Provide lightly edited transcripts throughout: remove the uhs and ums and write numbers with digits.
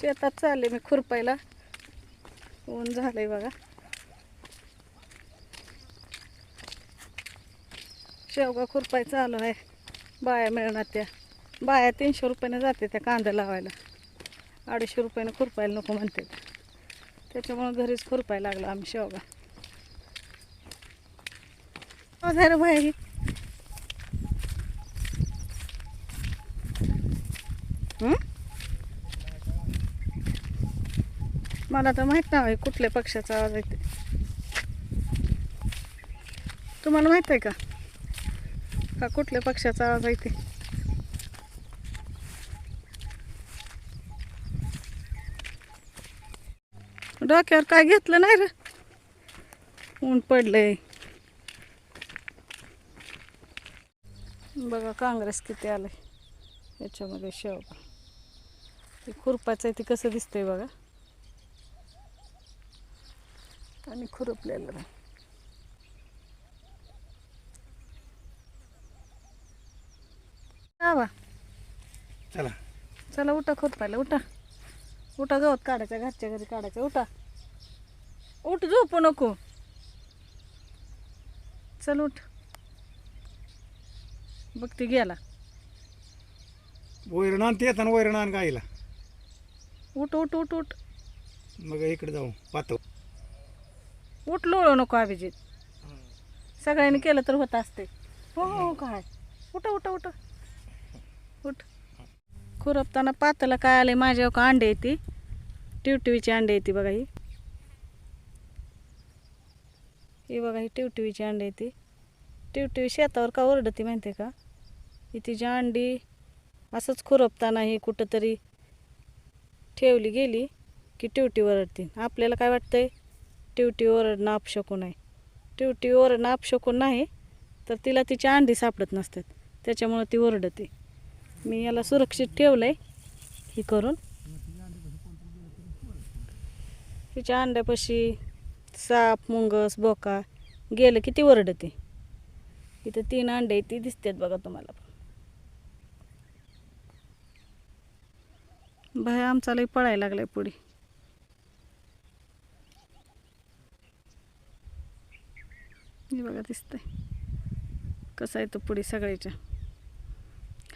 शेतात चालले मी खुरपायला. ऊन झालंय बघा. शेवगा खुरपाय चालू आहे. बाया मिळणार त्या बाया 300 रुपयाने जाते त्या कांदा लावायला. 250 रुपयाने खुरपायला नको म्हणते. त्याच्यामुळे घरीच खुरपायला लागलो आम्ही शेवगा. झालं बाहेर मला तर माहित नाही कुठल्या पक्षाचा आवाज आहे ते. तुम्हाला माहित आहे का कुठल्या पक्षाचा आवाज आहे ते? डोक्यावर काय घेतलं नाही रे. ऊन पडलंय बघा. काँग्रेस किती आलंय याच्यामध्ये. शेवगा ते खुरपाचं आहे ते कसं दिसतंय बघा. आणि खुरपलेलं नाही. बा चला चला उठा खुरपायला. उठा उठा. गवत काढायचं घरच्या घरी काढायचं. उठा उठ. झोपू नको. चल उठ. बघ ते गेला. वैरण ते येताना वैरण आण गाईला. उठ उठ उठ उठ. मग इकडे जाऊ पाहतो. उठ. लोळू नको अभिजित. सगळ्यांनी केलं तर होत असते. हो हो काय. उठा उठा उठा उठ. खुरपताना पाताला काय आले माझ्या का अंडे येते. टिवटिवीची अंडे येते बघा. ही बघा. ही टिवटिवीची अंडे येते. टिवटिवी शेतावर का ओरडते माहिती आहे का? ही तिची अंडी असंच खुरपताना ही कुठंतरी ठेवली गेली की टिवटी ओरडते. आपल्याला काय वाटतंय टिवटी ओरडणं अपशकून आहे. टिवटी ओरडणं अपशकून नाही तर तिला तिची अंडी सापडत नसतात. त्याच्यामुळं ती ओरडते. मी याला सुरक्षित ठेवलंय ही करून. तिच्या अंड्यापाशी साप मुंगस बोका गेलं की ती ओरडते. इथं 3 अंडे ती दिसतात बघा तुम्हाला. बाहेर आमचा लई पळायला लागलाय पुढे. हे बघा दिसतंय कसं आहे तो पुढे सगळ्याच्या.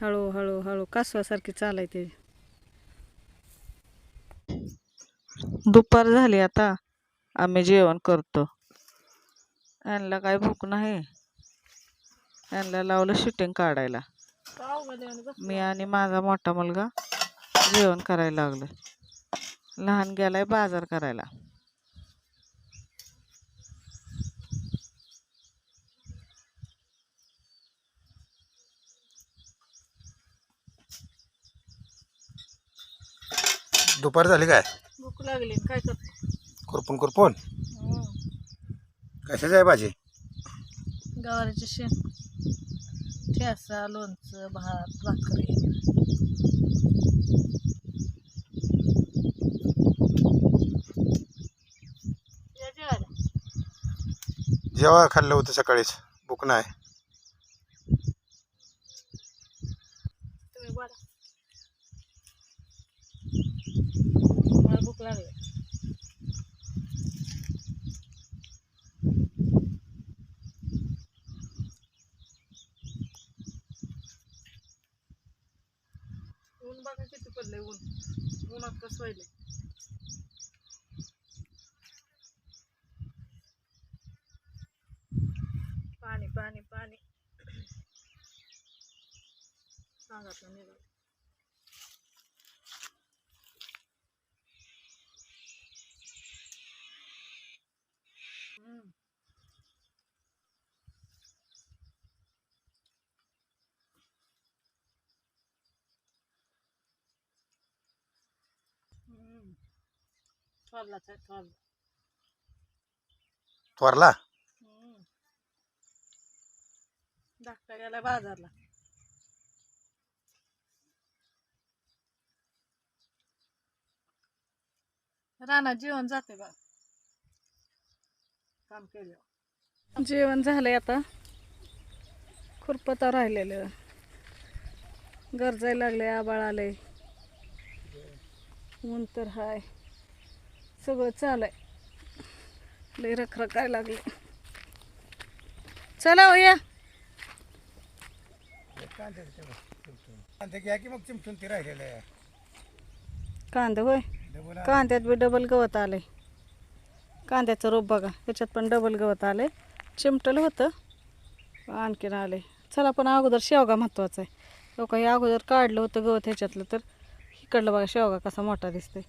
हळू हळू हळू कासवासारखी चालायते. दुपार झाली आता. आम्ही जेवण करतो. यांना काय भूक नाही. यांना लावलं शूटिंग काढायला. मी आणि माझा मोठा मुलगा जेवण करायला लागलो. लहान गेलाय बाजार करायला. दुपार झाली काय? भूक लागली. काय करतो? खुरपून खुरपून कशाची आहे भाजी? गवारीची शेंग, ठेसा, लोणचं, भात, भाकरी. जेव्हा खाल्लं होतं सकाळीच. भूक नाही. तुम्ही बोला. मला भूक लागली. ऊन बघा किती पडलंय. उन्हात कसं व्हायलंय. पाणी पाणी पाणी. सांगा तर निघाल. थोरलाच आहे थोरला. थोरला धाकटा गेला बाजारला. रानात जेवण जाते बा. काम केलं. जेवण झालंय आता. खुरपता राहिलेलं. गरजायला लागले. आबाळ आले. ऊन तर हाय, सगळं चालू आहे. लय रखरखाय लागले. चला हो या. कांदे घ्या की मग चिमटून ते राहिलेलं आहे. कांदा होय, डबल कांद्यात बी डबल गवत आलंय. कांद्याचं रोप बघा, त्याच्यात पण डबल गवत आलंय. चिमटलं होतं, आणखीन आले. चला पण अगोदर शेवगा महत्त्वाचा आहे. लोक हे अगोदर काढलं होतं गवत ह्याच्यातलं, तर इकडलं बघा शेवगा कसा मोठा दिसतोय.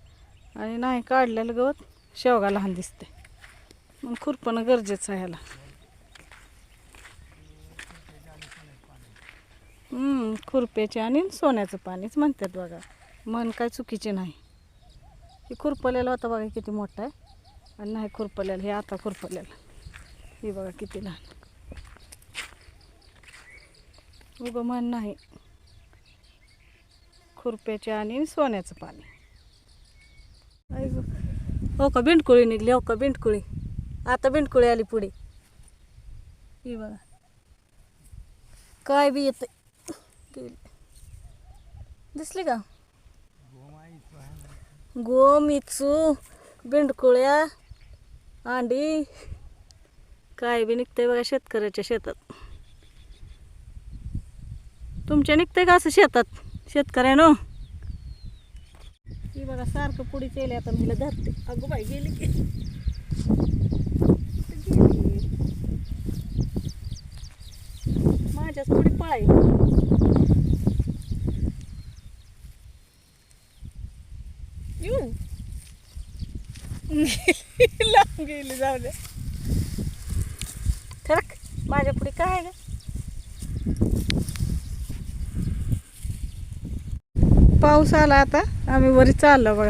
आणि नाही काढलेलं गवत शेवगा लहान दिसते. मग खुरपणं गरजेचं आहे ह्याला. खुरप्याचे आणि सोन्याचं पाणीच म्हणतात बघा. मन काय चुकीचे नाही. हे खुरपलेलं होतं बघा किती मोठं आहे, आणि नाही खुरपलेलं हे आता खुरपलेलं. हे बघा किती लहान. उगं मन नाही. खुरप्याचे आणि सोन्याचं पाणी. हो का बिंडकुळी निघली, हो का बिंडकुळी. आता बिंडकुळी आली पुढे. ही बघा काय बी येते. दिसली का? गोम, इचू, बिंडकुळ्या, अंडी, काय बी निघतंय बघा शेतकऱ्याच्या शेतात. तुमच्या निघतंय का असं शेतात शेतकऱ्यानं? ही बघा सारखं पुढे केले. आता मी धरते. अगो बाई गेली की माझ्याच पुढे पळाय. लांब गेली, जाऊ दे. ठरक माझ्या पुढे काय आहे ग? पाऊस आला आता, आम्ही वरी चाललो बघा.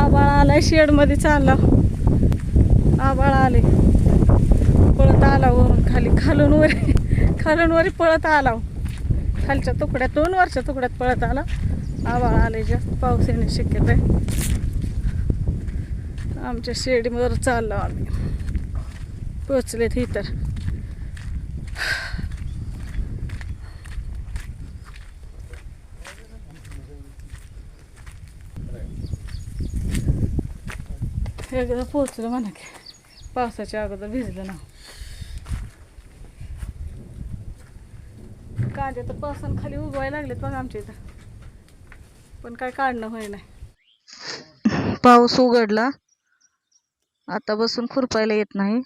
आबाळ आलाय, शेडमध्ये चालला. आबाळ आले, पळत आला वरून खाली, खालून वरी पळत आला. खालच्या तुकड्यातून वरच्या तुकड्यात पळत आला. आबाळ आले, जास्त पाऊस येण्याची शक्यता आहे. आमच्या शेडीवर चाललो आम्ही. पोचलेत ही तर. एकदा पोचलं म्हणा की, पावसाच्या अगोदर भिजलं ना. कांदे तर पावसानं खाली उगवायला लागलेत बघा आमच्या इथं, पण काय काढणं होय नाही. पाऊस उघडला, आता बसून खुरपायला येत नाही.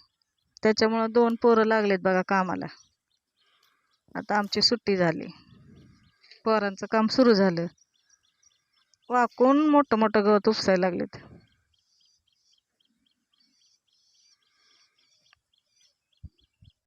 त्याच्यामुळं 2 पोरं लागलेत बघा कामाला. आता आमची सुट्टी झाली, पोरांचं काम सुरू झालं. वाकून मोठं मोठं गवत उपसायला लागलेत.